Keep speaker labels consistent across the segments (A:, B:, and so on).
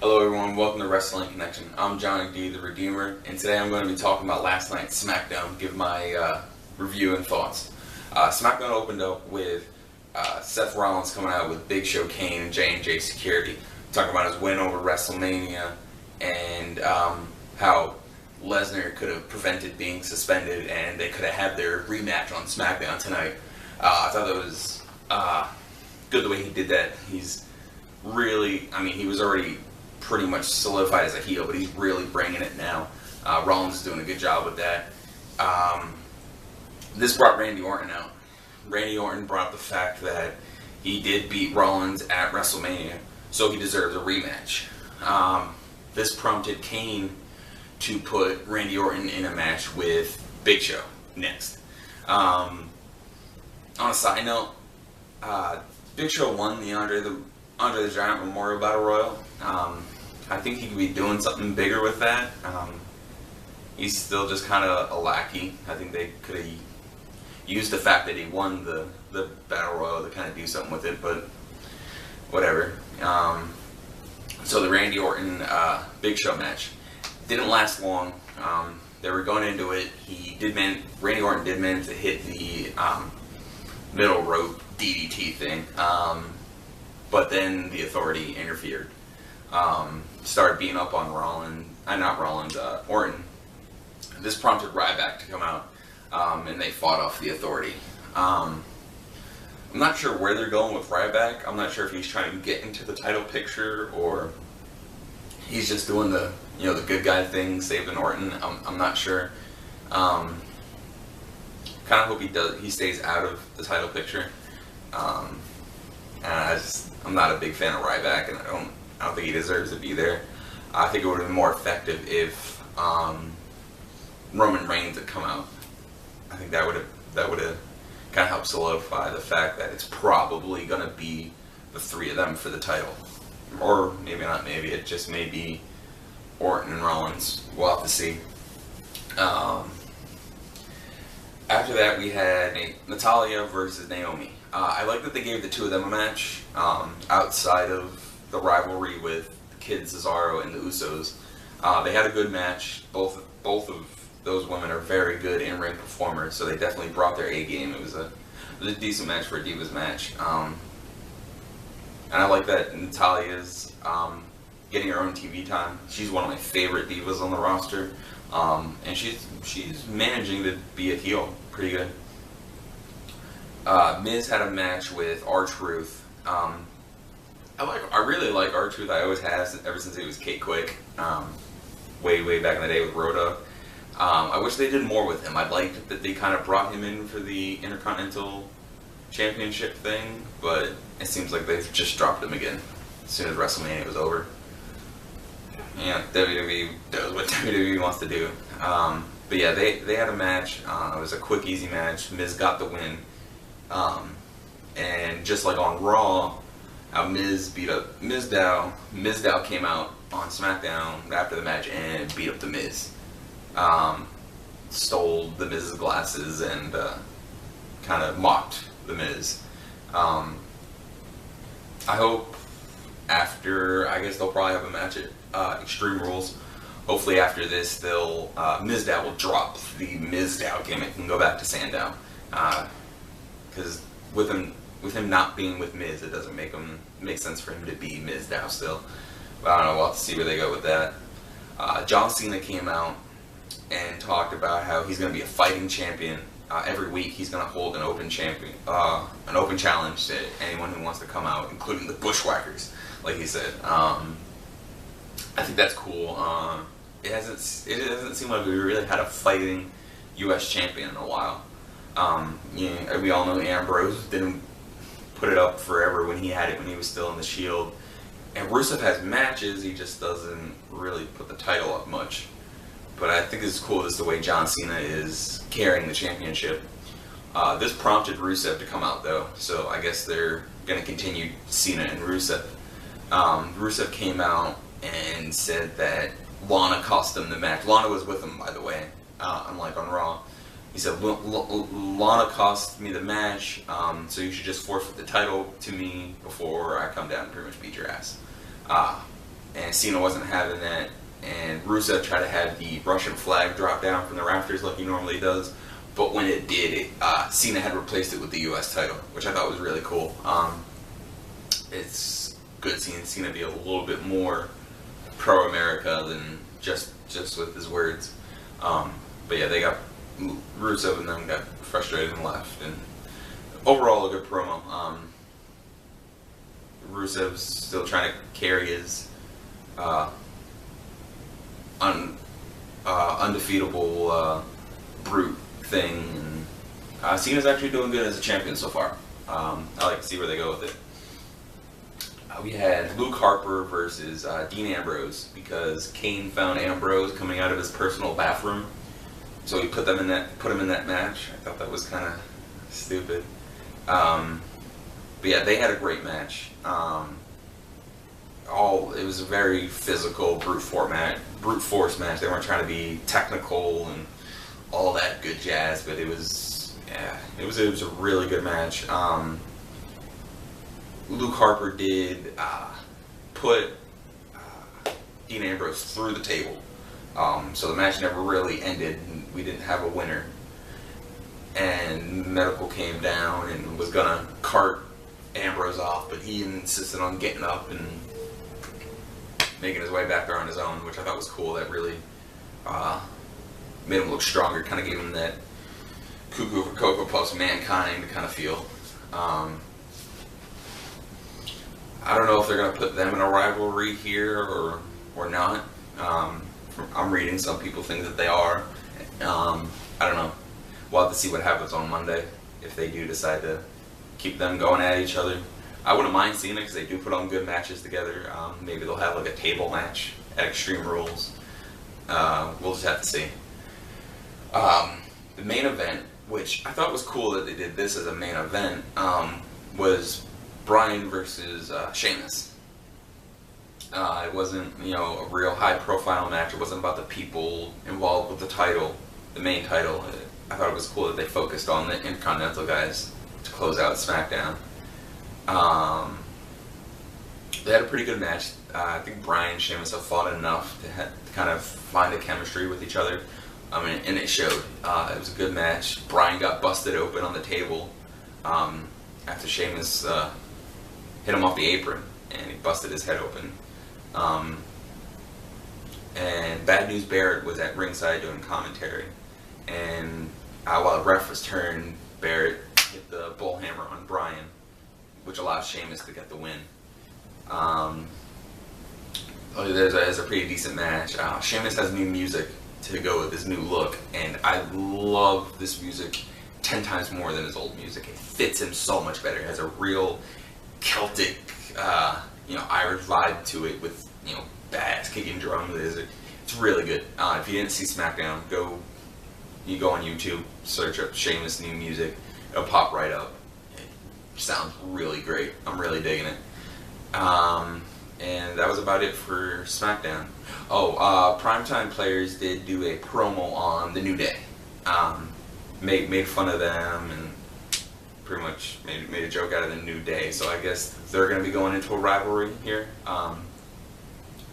A: Hello everyone, welcome to Wrestling Connection. I'm Johnny D, the Redeemer, and today I'm going to be talking about last night's SmackDown, give my review and thoughts. SmackDown opened up with Seth Rollins coming out with Big Show, Kane, and J&J Security, talking about his win over WrestleMania, and how Lesnar could have prevented being suspended, and they could have had their rematch on SmackDown tonight. I thought that was good the way he did that. He's really, he was already pretty much solidified as a heel, but he's really bringing it now. Rollins is doing a good job with that. This brought Randy Orton out. Randy Orton brought up the fact that he did beat Rollins at WrestleMania, so he deserves a rematch. This prompted Kane to put Randy Orton in a match with Big Show next. On a side note, Big Show won the Andre the Giant Memorial Battle Royal. I think he could be doing something bigger with that. He's still just kind of a lackey. I think they could have used the fact that he won the Battle Royal to kind of do something with it, but whatever. So the Randy Orton Big Show match didn't last long. They were going into it. Randy Orton did manage to hit the middle rope DDT thing, but then the Authority interfered. Started beating up on Orton. This prompted Ryback to come out, and they fought off the Authority. I'm not sure where they're going with Ryback. I'm not sure if he's trying to get into the title picture or he's just doing the good guy thing, saving Orton. I'm not sure. Kind of hope he stays out of the title picture. And I'm not a big fan of Ryback, and I don't think he deserves to be there. I think it would have been more effective if Roman Reigns had come out. I think that would have kind of helped solidify the fact that it's probably going to be the three of them for the title, or maybe not. Maybe it just may be Orton and Rollins. We'll have to see. After that, we had Natalya versus Naomi. I like that they gave the two of them a match outside of the rivalry with the Kid Cesaro and the Usos. They had a good match. Both of those women are very good in-ring performers, so they definitely brought their A game. It was a decent match for a Divas match. And I like that Natalya's getting her own TV time. She's one of my favorite Divas on the roster, and she's managing to be a heel pretty good. Miz had a match with R-Truth. I really like R-Truth. I always have ever since he was Kate Quick, way back in the day with Rhoda. I wish they did more with him. I liked that they kind of brought him in for the Intercontinental Championship thing, but it seems like they've just dropped him again as soon as WrestleMania was over. Yeah, WWE does what WWE wants to do. But yeah, they had a match. It was a quick, easy match. Miz got the win. And just like on Raw, how Miz beat up Mizdow. Mizdow came out on SmackDown after the match and beat up the Miz. Stole the Miz's glasses and kind of mocked the Miz. I hope after, I guess they'll probably have a match at Extreme Rules. Hopefully after this, Mizdow will drop the Mizdow gimmick and go back to Sandow. Because with him not being with Miz, it doesn't make sense for him to be Mizdow still. But I don't know. We'll have to see where they go with that. John Cena came out and talked about how he's going to be a fighting champion. Every week he's going to hold an open challenge to anyone who wants to come out, including the Bushwhackers, like he said. I think that's cool. It doesn't seem like we really had a fighting U.S. champion in a while. We all know Ambrose didn't put it up forever when he had it when he was still in the Shield. And Rusev has matches, he just doesn't really put the title up much. But I think it's cool is the way John Cena is carrying the championship. This prompted Rusev to come out though, so I guess they're going to continue Cena and Rusev. Rusev came out and said that Lana cost him the match. Lana was with him, by the way, unlike on Raw. He said, Lana cost me the match, so you should just forfeit the title to me before I come down and pretty much beat your ass. and Cena wasn't having that. And Rusev tried to have the Russian flag drop down from the rafters like he normally does, but when it did, Cena had replaced it with the U.S. title, which I thought was really cool. It's good seeing Cena be a little bit more pro-America than just with his words. But yeah, they got Rusev and them got frustrated and left. And overall, a good promo. Rusev's still trying to carry his undefeatable brute thing. And Cena's actually doing good as a champion so far. I like to see where they go with it. We had Luke Harper versus Dean Ambrose because Kane found Ambrose coming out of his personal bathroom, so he put him in that match. I thought that was kind of stupid. But yeah, they had a great match. It was a very physical brute force match. They weren't trying to be technical and all that good jazz, but it was a really good match. Luke Harper did put Dean Ambrose through the table, so the match never really ended. And we didn't have a winner, and Medical came down and was gonna cart Ambrose off, but he insisted on getting up and making his way back there on his own, which I thought was cool. That really made him look stronger, kind of gave him that Cuckoo for Cocoa Puffs Mankind kind of feel. I don't know if they're going to put them in a rivalry here or not. I'm reading some people think that they are. I don't know. We'll have to see what happens on Monday if they do decide to keep them going at each other. I wouldn't mind seeing it because they do put on good matches together. Maybe they'll have like a table match at Extreme Rules. We'll just have to see. The main event, which I thought was cool that they did this as a main event, was Bryan versus Sheamus. It wasn't, a real high-profile match. It wasn't about the people involved with the title, the main title. I thought it was cool that they focused on the Intercontinental guys to close out SmackDown. They had a pretty good match. I think Bryan and Sheamus have fought enough to kind of find a chemistry with each other. And it showed. It was a good match. Bryan got busted open on the table after Sheamus hit him off the apron, and he busted his head open. And Bad News Barrett was at ringside doing commentary, and while the ref was turned, Barrett hit the bullhammer on Bryan, which allowed Sheamus to get the win. There's a pretty decent match. Sheamus has new music to go with his new look, and I love this music 10 times more than his old music. It fits him so much better. It has a real Celtic, Irish vibe to it with, bass kicking drums. It's really good. If you didn't see SmackDown, you go on YouTube, search up Sheamus new music. It'll pop right up. It sounds really great. I'm really digging it. And that was about it for SmackDown. Primetime Players did do a promo on the New Day. Made fun of them and pretty much made a joke out of the New Day. So I guess they're going to be going into a rivalry here,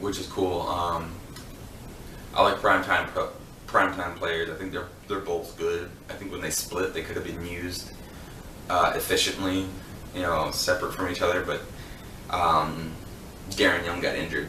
A: which is cool. I like Primetime Players. I think they're both good. I think when they split, they could have been used efficiently, separate from each other. But Darren Young got injured,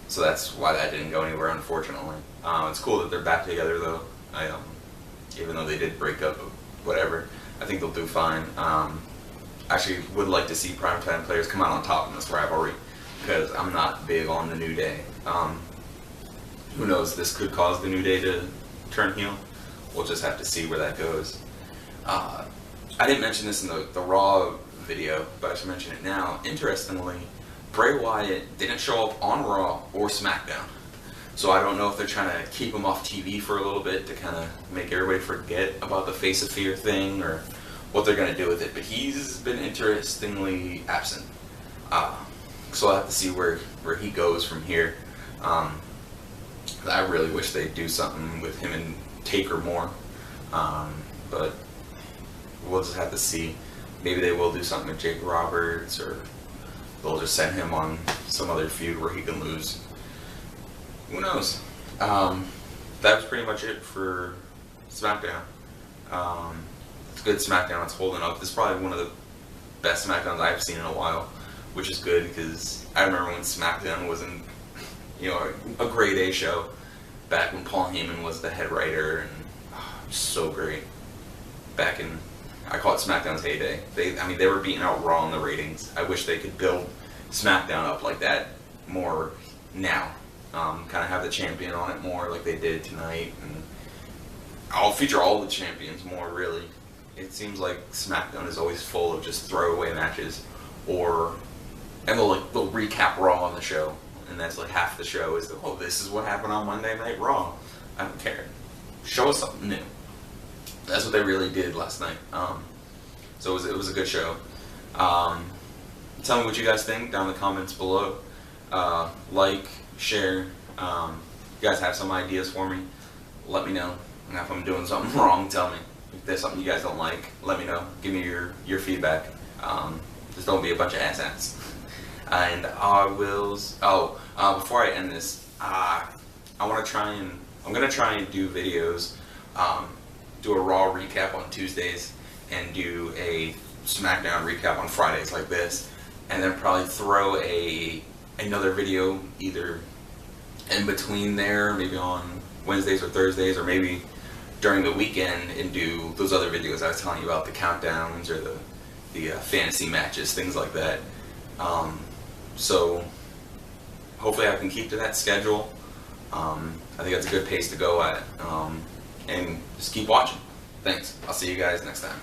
A: so that's why that didn't go anywhere, unfortunately. It's cool that they're back together, though. Even though they did break up, whatever, I think they'll do fine. Actually, would like to see Primetime Players come out on top in this rivalry, because I'm not big on the New Day. Who knows, this could cause the New Day to turn heel. We'll just have to see where that goes. I didn't mention this in the Raw video, but I should mention it now. Interestingly, Bray Wyatt didn't show up on Raw or SmackDown. So I don't know if they're trying to keep him off TV for a little bit to kind of make everybody forget about the Face of Fear thing, or what they're going to do with it. But he's been interestingly absent. So I'll have to see where he goes from here. I really wish they'd do something with him and Taker more. But we'll just have to see. Maybe they will do something with Jake Roberts, or they'll just send him on some other feud where he can lose. Who knows? That was pretty much it for SmackDown. It's good SmackDown. It's holding up. This is probably one of the best SmackDowns I've seen in a while, which is good because I remember when SmackDown was in, a grade A show back when Paul Heyman was the head writer, and so great. Back in, I call it SmackDown's heyday. They were beating out Raw in the ratings. I wish they could build SmackDown up like that more now. Kind of have the champion on it more like they did tonight, and I'll feature all the champions more, really. It seems like SmackDown is always full of just throwaway matches, and they'll recap Raw on the show, and that's like half the show is, this is what happened on Monday Night Raw. I don't care. Show us something new. That's what they really did last night. So it was a good show. Tell me what you guys think down in the comments below. Like, share. You guys have some ideas for me, let me know. And if I'm doing something wrong, tell me. If there's something you guys don't like, let me know. Give me your feedback. Just don't be a bunch of asshats. And I will. Before I end this, I'm gonna try and do videos. Do a Raw recap on Tuesdays and do a SmackDown recap on Fridays like this, and then probably throw another video either in between there, maybe on Wednesdays or Thursdays, or maybe during the weekend, and do those other videos I was telling you about, the countdowns or the fantasy matches, things like that. So hopefully I can keep to that schedule. I think that's a good pace to go at, and just keep watching. Thanks. I'll see you guys next time.